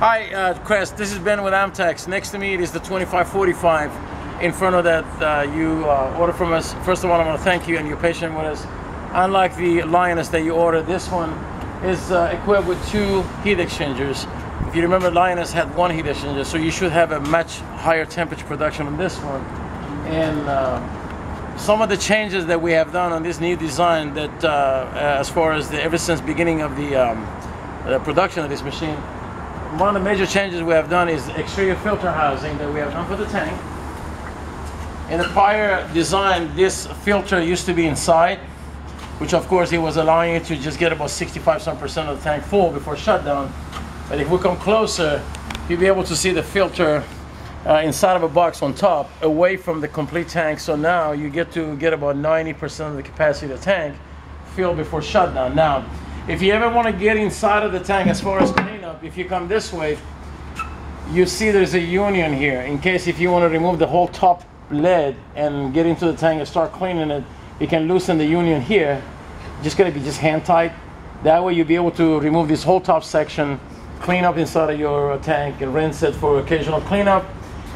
Hi, Chris. This is Ben with Amtex. Next to me it is the 2545 Inferno that you ordered from us. First of all, I want to thank you and you're patient with us. Unlike the Lioness that you ordered, this one is equipped with 2 heat exchangers. If you remember, Lioness had 1 heat exchanger, so you should have a much higher temperature production on this one. And some of the changes that we have done on this new design, that as far as ever since beginning of the production of this machine, one of the major changes we have done is exterior filter housing that we have done for the tank. In the prior design, this filter used to be inside, which of course it was allowing you to just get about 65% of the tank full before shutdown. But if we come closer, you'll be able to see the filter inside of a box on top, away from the complete tank. So now you get about 90% of the capacity of the tank filled before shutdown. Now, if you ever want to get inside of the tank as far as cleanup, if you come this way, you see there's a union here. In case if you want to remove the whole top lid and get into the tank and start cleaning it, you can loosen the union here. Just going to be just hand tight. That way you'll be able to remove this whole top section, clean up inside of your tank and rinse it for occasional cleanup.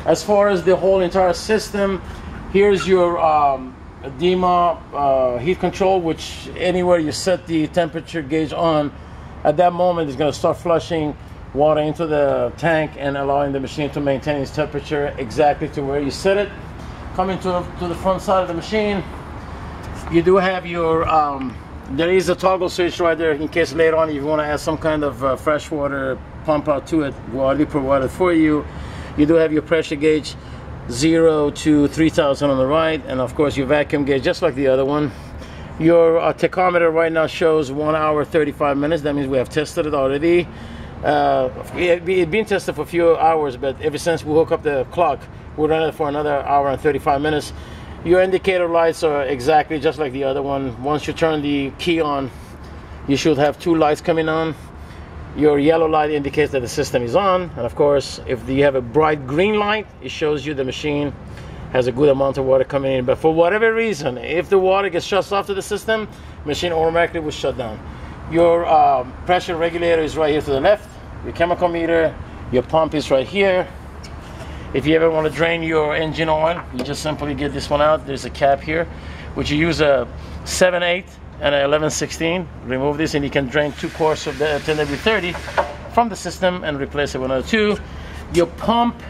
As far as the whole entire system, here's your DEMA heat control, which anywhere you set the temperature gauge on, at that moment it's going to start flushing water into the tank and allowing the machine to maintain its temperature exactly to where you set it. Coming to the front side of the machine, you do have your there is a toggle switch right there in case later on if you want to add some kind of fresh water pump out to it. We'll already provided for you. You do have your pressure gauge 0 to 3000 on the right, and of course your vacuum gauge just like the other one. Your tachometer right now shows 1 hour 35 minutes. That means we have tested it already. It's been tested for a few hours, but ever since we hook up the clock, we'll run it for another hour and 35 minutes. Your indicator lights are exactly just like the other one. Once you turn the key on, you should have 2 lights coming on. Your yellow light indicates that the system is on, and of course if you have a bright green light, it shows you the machine has a good amount of water coming in. But for whatever reason, if the water gets shut off to the system, machine automatically will shut down. Your pressure regulator is right here to the left. Your chemical meter, your pump is right here. If you ever want to drain your engine oil, you just simply get this one out. There's a cap here, which you use a 7/8 and a 11/16. Remove this and you can drain 2 quarts of the 10W30 from the system and replace it with another 2. Your pump,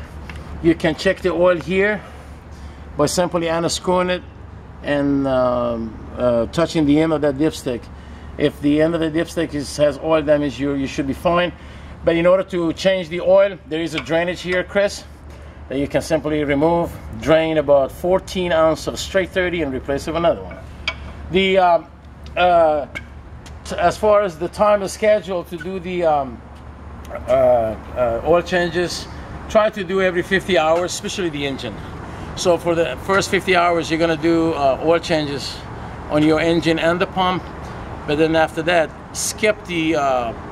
you can check the oil here by simply unscrewing it and touching the end of that dipstick. If the end of the dipstick has oil damage, you should be fine. But in order to change the oil, there is a drainage here, Chris, that you can simply remove, drain about 14 ounces of straight 30 and replace it with another one. The as far as the time is scheduled to do the oil changes, try to do every 50 hours, especially the engine. So for the first 50 hours, you're going to do oil changes on your engine and the pump. But then after that, skip the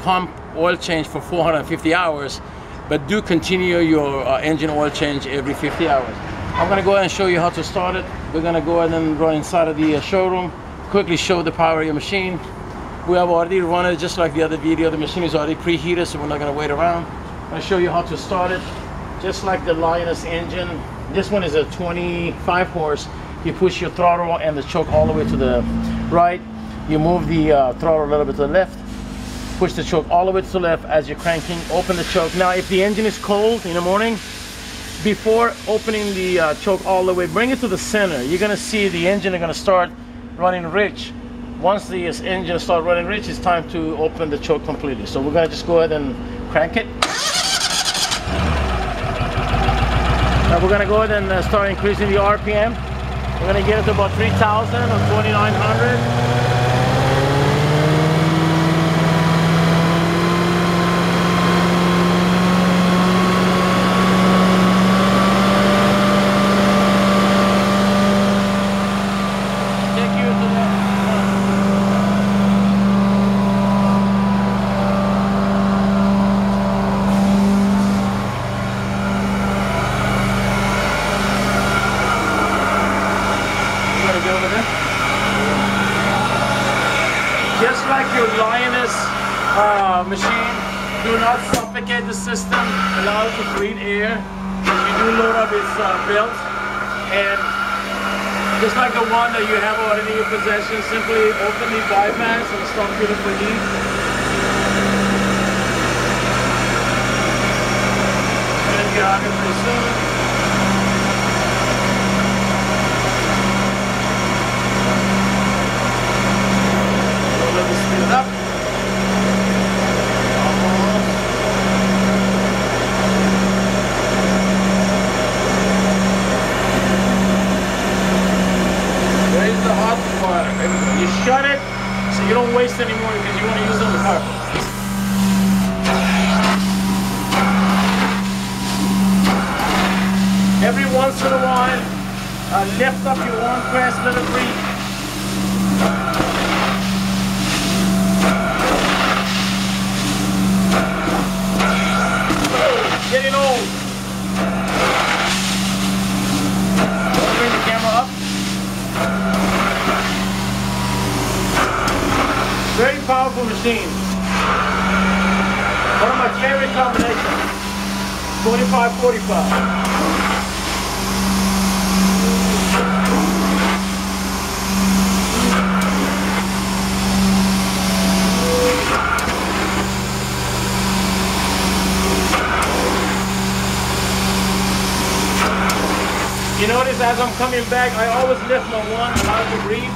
pump oil change for 450 hours, but do continue your engine oil change every 50 hours. I'm going to go ahead and show you how to start it. We're going to go ahead and run inside of the showroom, quickly show the power of your machine. We have already run it just like the other video. The machine is already preheated, so we're not going to wait around. I'm going to show you how to start it, just like the Lioness engine. This one is a 25 horse. You push your throttle and the choke all the way to the right. You move the throttle a little bit to the left. Push the choke all the way to the left as you're cranking. Open the choke. Now, if the engine is cold in the morning, before opening the choke all the way, bring it to the center. You're going to see the engine is going to start running rich. Once the engine starts running rich, it's time to open the choke completely. So we're going to just go ahead and crank it. Now we're going to go ahead and start increasing the RPM. We're going to get it to about 3,000 or 2,900. suffocate the system, allow it to bleed air. You do load up its belt, and just like the one that you have already in your possession, simply open the bypass and start feeling for heat. And get out here pretty soon. So let me speed it up. Raise the hot water. You shut it so you don't waste anymore because you want to use it on the car. Every once in a while, lift up your one press, let it breathe. Getting old. Bring the camera up. Very powerful machine. One of my favorite combinations. 25-45. You notice as I'm coming back, I always lift my one, allow it to breathe.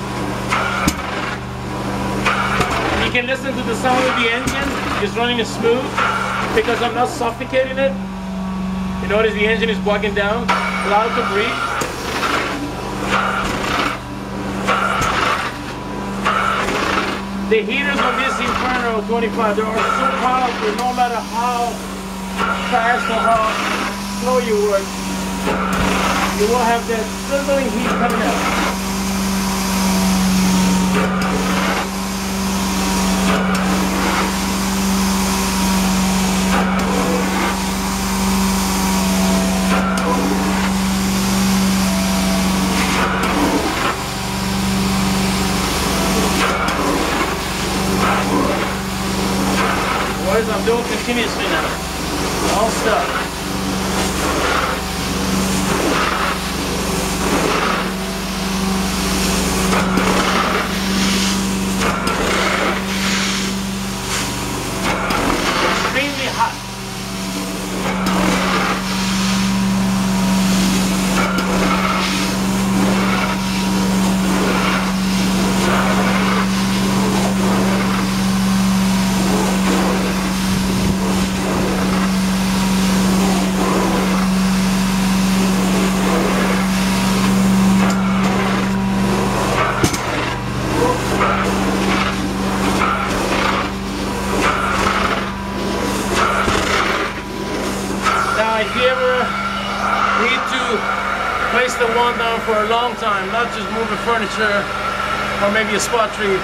You can listen to the sound of the engine. It's running smooth because I'm not suffocating it. You notice the engine is bugging down. Allow it to breathe. The heaters on this Inferno 25, they are so powerful no matter how fast or how slow you work. You will have that sizzling heat coming out. Boys, I'm doing continuously now. All stuff. Extremely hot. If you ever need to place the one down for a long time, not just moving furniture or maybe a spot tree,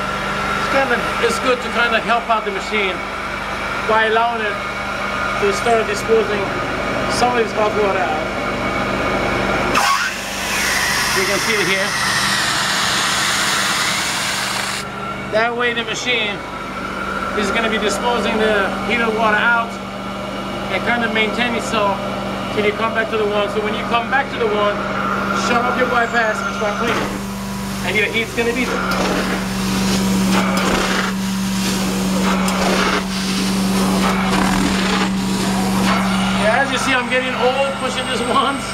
it's good to kind of help out the machine by allowing it to start disposing some of this hot water out. You can see it here. That way the machine is going to be disposing the heated water out and kind of maintain itself till you come back to the one. So when you come back to the one, shut off your bypass and start cleaning. And your heat's gonna be there. Yeah, as you see, I'm getting old pushing this once.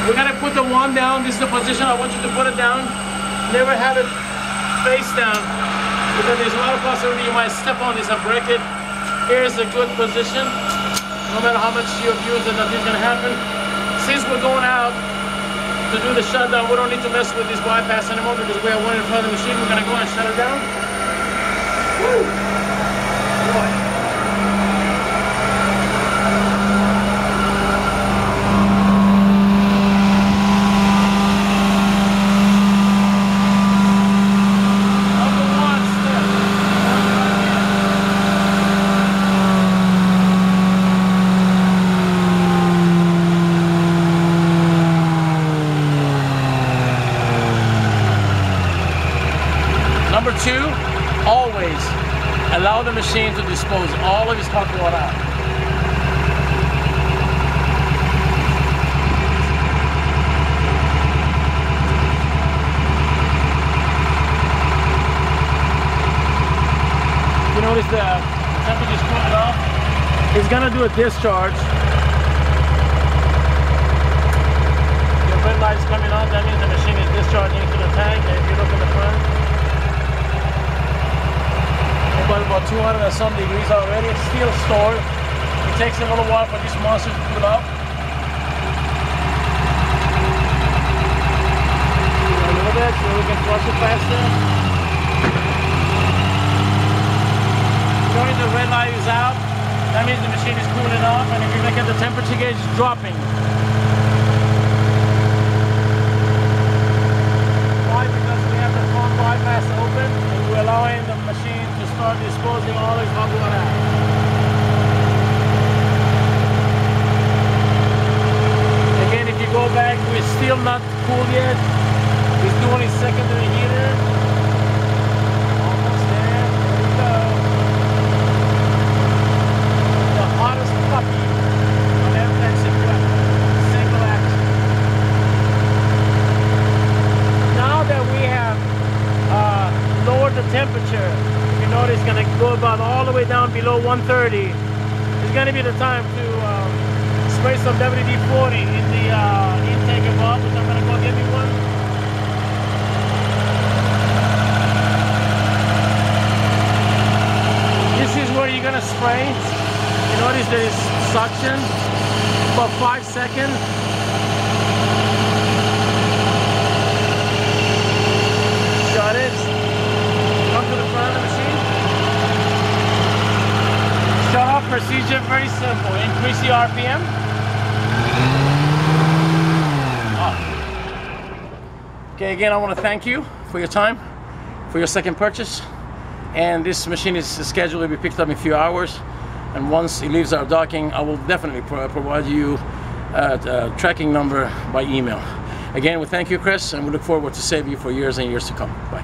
We're gonna put the one down. This is the position I want you to put it down. Never have it face down because there's a lot of possibility you might step on this and break it. Here's a good position. No matter how much you abuse it, nothing's gonna happen. Since we're going out to do the shutdown, we don't need to mess with this bypass anymore because we have one in front of the machine. We're gonna go and shut it down. Woo! Boy. Number two, always allow the machine to dispose all of its hot water out. It's gonna do a discharge. The red light's coming on, that means the machine is discharging into the tank. And if you look in the front, about 200 and some degrees already. It's still stored. It takes a little while for this monster to cool up. A little bit so we can flush it faster. Showing the red light is out. That means the machine is cooling off, and if you look at the temperature gauge, it's dropping. Why? Because we have the front bypass open, and we're allowing the machine to start disposing all this hot water out. Again, if you go back, we're still not cool yet. He's doing his secondary heater. Almost there. There we go. The hottest puppy on Amtex equipment. Single action. Now that we have lowered the temperature, you notice it's going to go about all the way down below 130. It's going to be the time to spray some WD-40 in the intake above, which I'm going to go get me one. This is where you're going to spray. You notice there is suction for 5 seconds. Shut it. Come to the front of the machine. Shut off procedure, very simple. Increase the RPM. Okay, again, I want to thank you for your time, for your second purchase. And this machine is scheduled to be picked up in a few hours. And once it leaves our docking, I will definitely provide you a tracking number by email. Again, we thank you, Chris, and we look forward to save you for years and years to come. Bye.